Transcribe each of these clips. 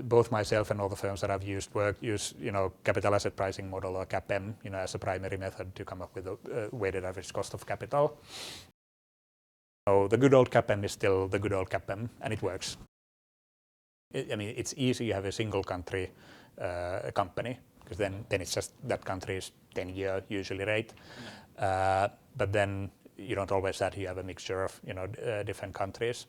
both myself and all the firms that I've used use capital asset pricing model or CAPM as a primary method to come up with a weighted average cost of capital. So the good old CAPM is still the good old CAPM, and it works. It's easy. You have a single country company, because then it's just that country's 10-year usually rate. But then you don't always that you have a mixture of different countries.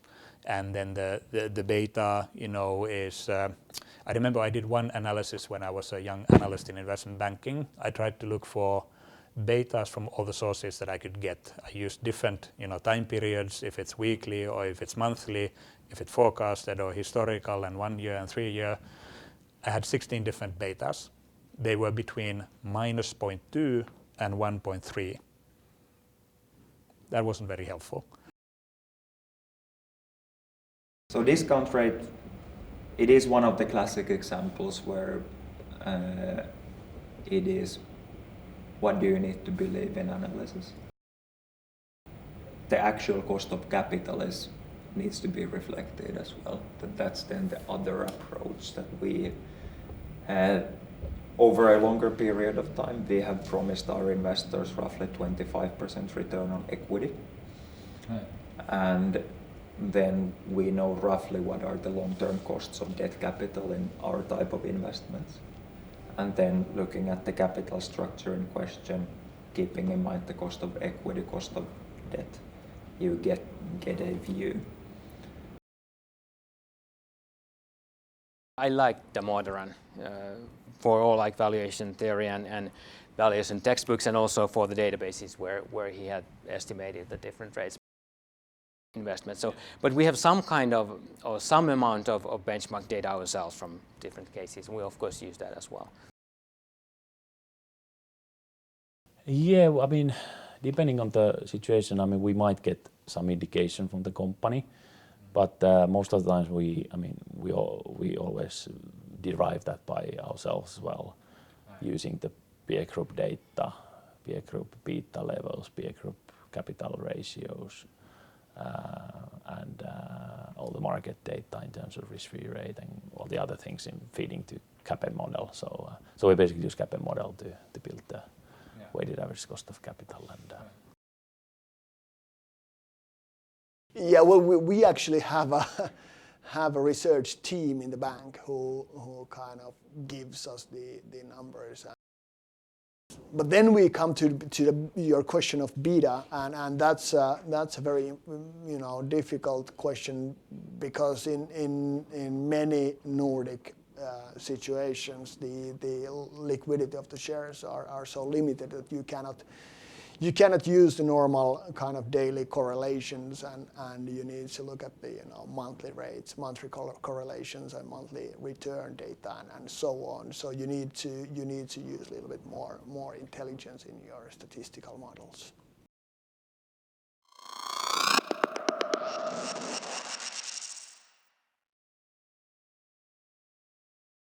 And then the beta is I remember I did one analysis when I was a young analyst in investment banking. I tried to look for betas from all the sources that I could get. I used different time periods, if it's weekly or if it's monthly, if it's forecasted or historical, and 1 year and 3 year. I had 16 different betas. They were between -0.2 and 1.3. That wasn't very helpful. So discount rate, it is one of the classic examples where it is what do you need to believe in analysis. The actual cost of capital needs to be reflected as well. That's then the other approach that we over a longer period of time, we have promised our investors roughly 25% return on equity. Right. And then we know roughly what are the long-term costs of debt capital in our type of investments. And then looking at the capital structure in question, keeping in mind the cost of equity, cost of debt, you get a view. I like the modern for all valuation theory and valuation textbooks, and also for the databases where he had estimated the different rates investment. So, but we have some kind of or some amount of benchmark data ourselves from different cases. We of course use that as well. Yeah, depending on the situation, we might get some indication from the company, but most of the times we always derive that by ourselves as well, using the peer group data, peer group beta levels, peer group capital ratios, and all the market data in terms of risk-free rate and all the other things in feeding to CAPM model. So we basically use CAPM model to build the weighted average cost of capital. And yeah, well, we actually have a research team in the bank who kind of gives us the numbers. But then we come to your question of beta, and that's a very difficult question, because in many Nordic situations the liquidity of the shares are so limited that you cannot use the normal kind of daily correlations, and you need to look at the monthly rates, monthly correlations, and monthly return data, and so on. So you need to use a little bit more intelligence in your statistical models.